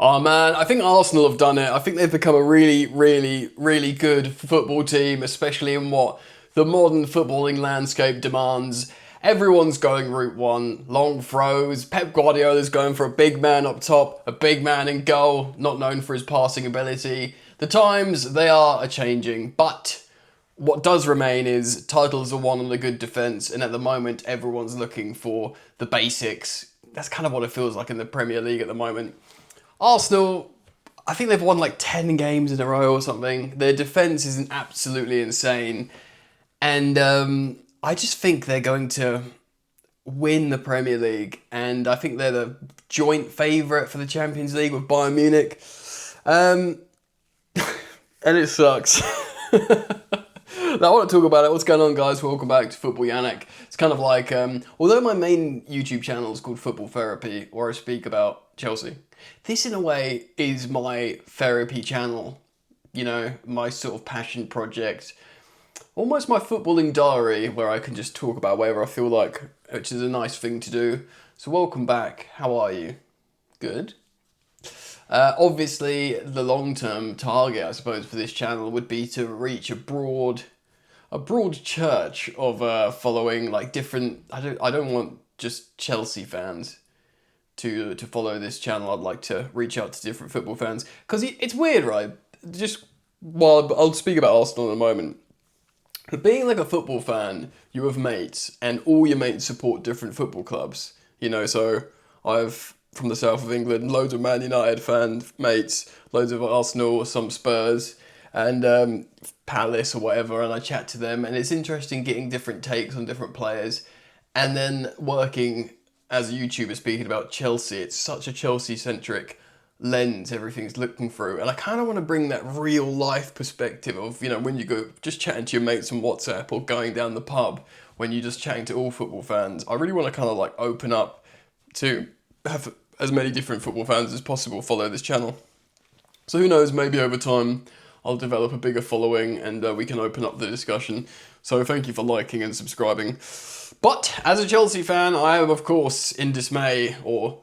Oh man, I think Arsenal have done it. I think they've become a really, really, really good football team, especially in what the modern footballing landscape demands. Everyone's going route one, long throws. Pep Guardiola's going for a big man up top, a big man in goal, not known for his passing ability. The times, they are a-changing, but what does remain is titles are won on a good defence, and at the moment everyone's looking for the basics. That's kind of what it feels like in the Premier League at the moment. Arsenal, I think they've won like 10 games in a row or something. Their defence is absolutely insane. And I just think they're going to win the Premier League. And I think they're the joint favourite for the Champions League with Bayern Munich. Um, and it sucks. Now, I want to talk about it. What's going on, guys? Welcome back to Football Yannick. It's kind of like, although my main YouTube channel is called Football Therapy, where I speak about Chelsea, this in a way is my therapy channel. You know, my sort of passion project. Almost my footballing diary, where I can just talk about whatever I feel like, which is a nice thing to do. So welcome back. How are you? Good. Obviously, the long-term target, I suppose, for this channel would be to reach a broad church of following, like different. I don't want just Chelsea fans to follow this channel. I'd like to reach out to different football fans because it's weird, right? Just I'll speak about Arsenal in a moment. But being like a football fan, you have mates, and all your mates support different football clubs. You know, so I've from the south of England, loads of Man United fan mates, loads of Arsenal, some Spurs, and Palace or whatever, and I chat to them, and it's interesting getting different takes on different players, and then working as a YouTuber speaking about Chelsea. It's such a Chelsea-centric lens everything's looking through, and I kind of want to bring that real life perspective of, you know, when you go just chatting to your mates on WhatsApp or going down the pub, when you're just chatting to all football fans. I really want to kind of like open up to have as many different football fans as possible follow this channel. So who knows, maybe over time I'll develop a bigger following and we can open up the discussion. So thank you for liking and subscribing. But as a Chelsea fan, I am of course in dismay or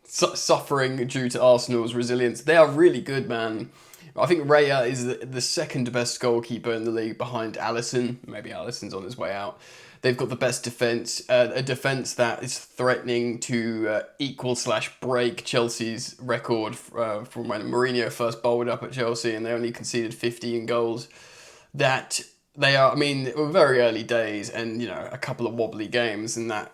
suffering due to Arsenal's resilience. They are really good, man. I think Raya is the second best goalkeeper in the league behind Alisson. Maybe Alisson's on his way out. They've got the best defence, a defence that is threatening to equal/break Chelsea's record from when Mourinho first bowled up at Chelsea and they only conceded 15 goals. That they are, I mean, it were very early days and, you know, a couple of wobbly games and that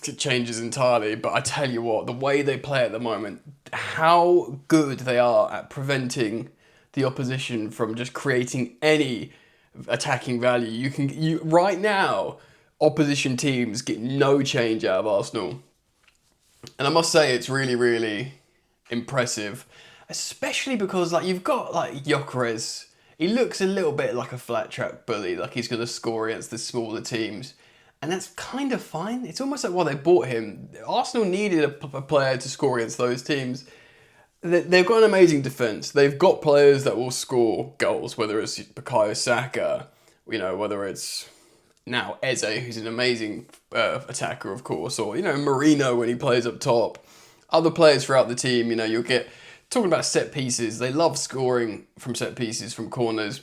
it changes entirely. But I tell you what, the way they play at the moment, how good they are at preventing the opposition from just creating any attacking value. You right now, opposition teams get no change out of Arsenal. And I must say it's really, really impressive. Especially because like you've got like Gyökeres. He looks a little bit like a flat track bully, like he's going to score against the smaller teams. And that's kind of fine. It's almost like why they bought him. Arsenal needed a player to score against those teams. They've got an amazing defence. They've got players that will score goals, whether it's Bukayo Saka, you know, whether it's now Eze, who's an amazing attacker, of course, or, you know, Marino when he plays up top. Other players throughout the team, you know, you'll get, talking about set pieces, they love scoring from set pieces, from corners.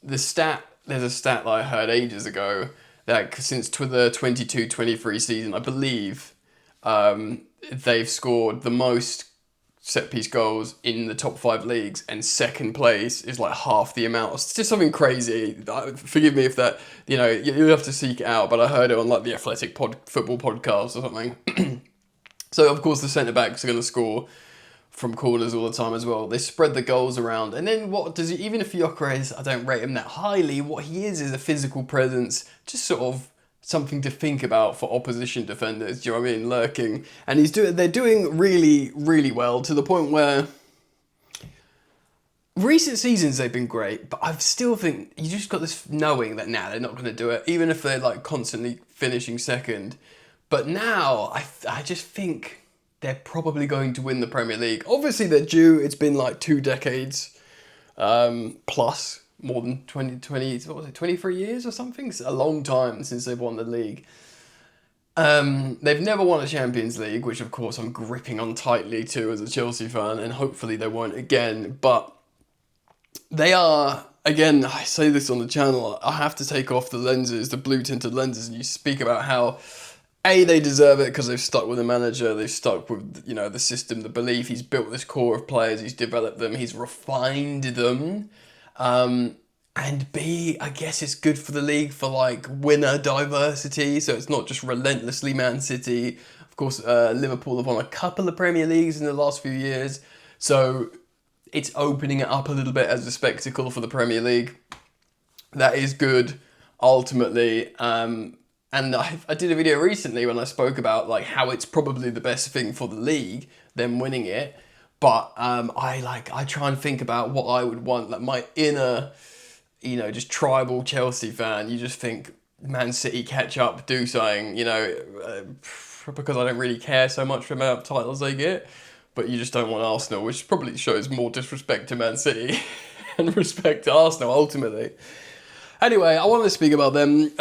There's a stat that I heard ages ago that since the 22-23 season, I believe, they've scored the most set piece goals in the top 5 leagues, and second place is like half the amount. It's just something crazy. Forgive me if that, you know, you have to seek it out, but I heard it on like the Athletic football podcast or something. So of course the centre backs are going to score from corners all the time as well. They spread the goals around, and then what does he? Even if Gyökeres, I don't rate him that highly, what he is a physical presence, just sort of something to think about for opposition defenders, do you know what I mean, lurking. And they're doing really, really well, to the point where recent seasons they've been great, but I still think you just got this knowing that they're not going to do it, even if they're like constantly finishing second. But now I just think they're probably going to win the Premier League. Obviously they're due. It's been like 2 decades plus, more than 23 years or something. It's a long time since they've won the league. They've never won a Champions League, which of course I'm gripping on tightly too as a Chelsea fan, and hopefully they won't again. But they are, again, I say this on the channel, I have to take off the lenses, the blue tinted lenses, and you speak about how they deserve it because they've stuck with the manager, they've stuck with, the system, the belief. He's built this core of players, he's developed them, he's refined them. And B, I guess it's good for the league for like winner diversity, so it's not just relentlessly Man City. Of course, Liverpool have won a couple of Premier Leagues in the last few years, so it's opening it up a little bit as a spectacle for the Premier League. That is good, ultimately. And I did a video recently when I spoke about like how it's probably the best thing for the league, them winning it. But I try and think about what I would want, like my inner, just tribal Chelsea fan. You just think Man City catch up, do something, because I don't really care so much for the amount of titles they get. But you just don't want Arsenal, which probably shows more disrespect to Man City and respect to Arsenal ultimately. Anyway, I want to speak about them.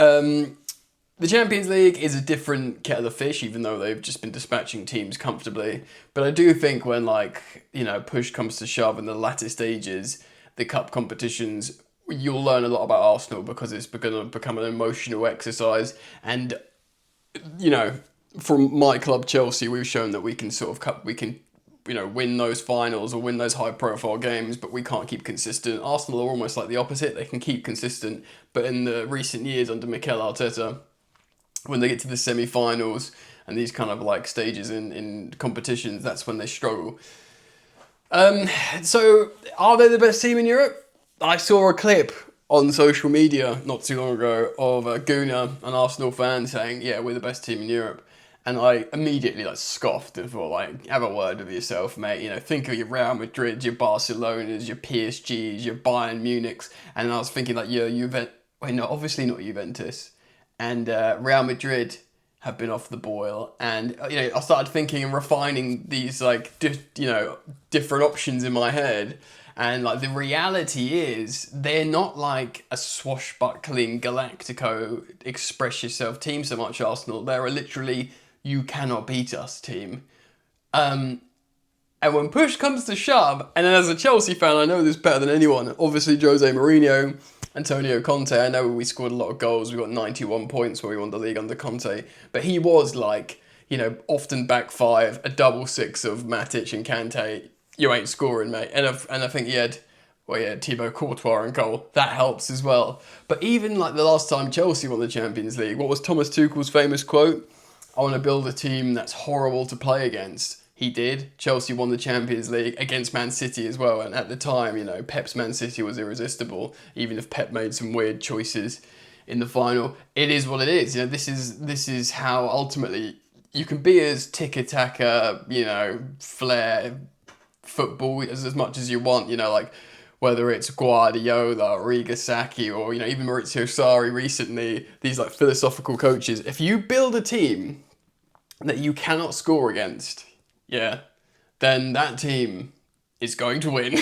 The Champions League is a different kettle of fish, even though they've just been dispatching teams comfortably. But I do think when, push comes to shove in the latter stages, the cup competitions, you'll learn a lot about Arsenal because it's going to become an emotional exercise. And, from my club, Chelsea, we've shown that we can win those finals or win those high-profile games, but we can't keep consistent. Arsenal are almost like the opposite. They can keep consistent, but in the recent years under Mikel Arteta, when they get to the semi-finals and these kind of like stages in competitions, that's when they struggle. So are they the best team in Europe? I saw a clip on social media not too long ago of Guna, an Arsenal fan, saying, yeah, we're the best team in Europe. And I immediately scoffed and thought, have a word with yourself, mate. Think of your Real Madrid, your Barcelonas, your PSGs, your Bayern Munichs. And I was thinking obviously not Juventus. And Real Madrid have been off the boil. And, I started thinking and refining these, different options in my head. And, the reality is, they're not like a swashbuckling Galactico, express yourself team so much, Arsenal. They're literally, you cannot beat us team. And when push comes to shove, and then as a Chelsea fan, I know this better than anyone. Obviously, Jose Mourinho, Antonio Conte, I know we scored a lot of goals. We got 91 points when we won the league under Conte. But he was often back five, a double six of Matic and Kante. You ain't scoring, mate. And I think he had Thibaut Courtois and goal. That helps as well. But even the last time Chelsea won the Champions League, what was Thomas Tuchel's famous quote? I want to build a team that's horrible to play against. He did. Chelsea won the Champions League against Man City as well. And at the time, Pep's Man City was irresistible, even if Pep made some weird choices in the final. It is what it is. This is how ultimately you can be as tiki-taka, flair football as much as you want, whether it's Guardiola or Saki or, even Maurizio Sarri recently, these philosophical coaches. If you build a team that you cannot score against, then that team is going to win.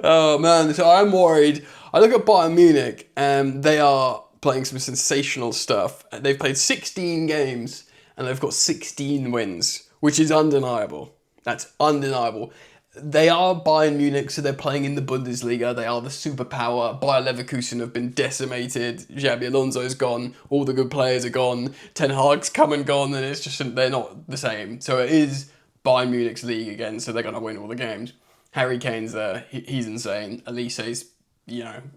Oh man, so I'm worried. I look at Bayern Munich and they are playing some sensational stuff. They've played 16 games and they've got 16 wins, which is undeniable. That's undeniable. They are Bayern Munich, so they're playing in the Bundesliga. They are the superpower. Bayer Leverkusen have been decimated. Xabi Alonso's gone. All the good players are gone. Ten Hag's come and gone, and it's just they're not the same. So it is Bayern Munich's league again, so they're going to win all the games. Harry Kane's there. He's insane. Elise's,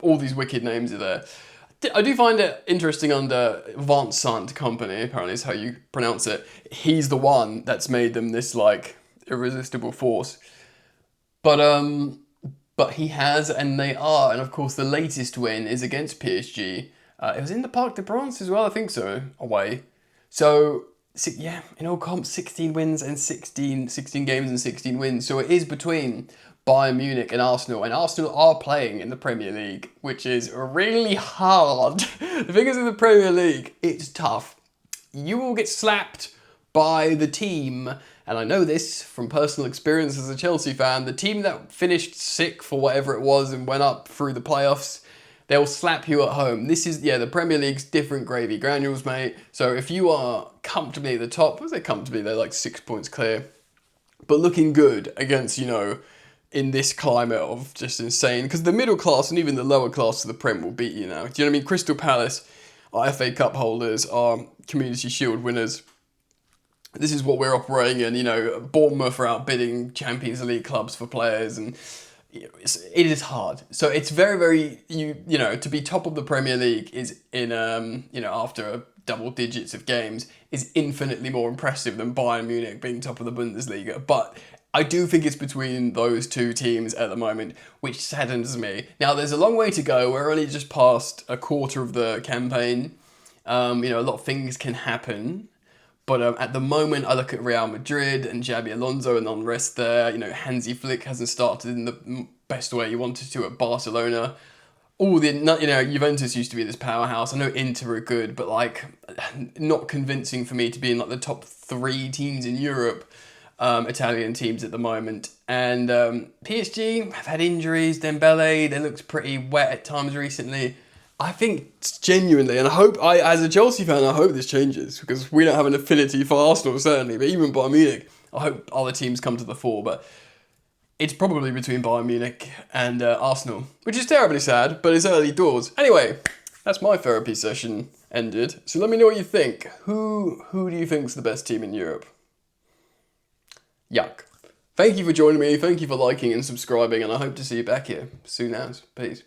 all these wicked names are there. I do find it interesting under Vincent Kompany, apparently is how you pronounce it. He's the one that's made them this, irresistible force. But he has, and they are, and of course the latest win is against PSG. It was in the Parc des Princes as well, I think so, away. So, in all comps, 16 wins and 16 games and 16 wins. So it is between Bayern Munich and Arsenal are playing in the Premier League, which is really hard. The thing is, in the Premier League, it's tough. You will get slapped by the team, and I know this from personal experience as a Chelsea fan, the team that finished sick for whatever it was and went up through the playoffs, They'll slap you at home. This is, yeah, the Premier League's different gravy granules, mate. So if you are comfortably at the top, I say comfortably, they're like 6 points clear, but looking good against, you know, in this climate of just insane, because the middle class and even the lower class of the Prem will beat you now. Do you know what I mean? Crystal Palace are FA Cup holders, are Community Shield winners. This is what we're operating in. You know, Bournemouth are outbidding Champions League clubs for players, and it is hard. So it's very, very, you know, to be top of the Premier League is in, you know, after double digits of games is infinitely more impressive than Bayern Munich being top of the Bundesliga. But I do think it's between those two teams at the moment, which saddens me. Now, there's a long way to go. We're only just past a quarter of the campaign. You know, a lot of things can happen. But at the moment, I look at Real Madrid and Xabi Alonso and unrest there. You know, Hansi Flick hasn't started in the best way he wanted to at Barcelona. All the, you know, Juventus used to be this powerhouse. I know Inter are good, but like not convincing for me to be in like the top 3 teams in Europe, Italian teams at the moment. And PSG have had injuries. Dembele, they looked pretty wet at times recently. I think genuinely, and I hope, as a Chelsea fan, I hope this changes, because we don't have an affinity for Arsenal, certainly, but even Bayern Munich, I hope other teams come to the fore, but it's probably between Bayern Munich and Arsenal, which is terribly sad, but it's early doors. Anyway, that's my therapy session ended, so let me know what you think. Who do you think's the best team in Europe? Yuck. Thank you for joining me, thank you for liking and subscribing, and I hope to see you back here soon as. Peace.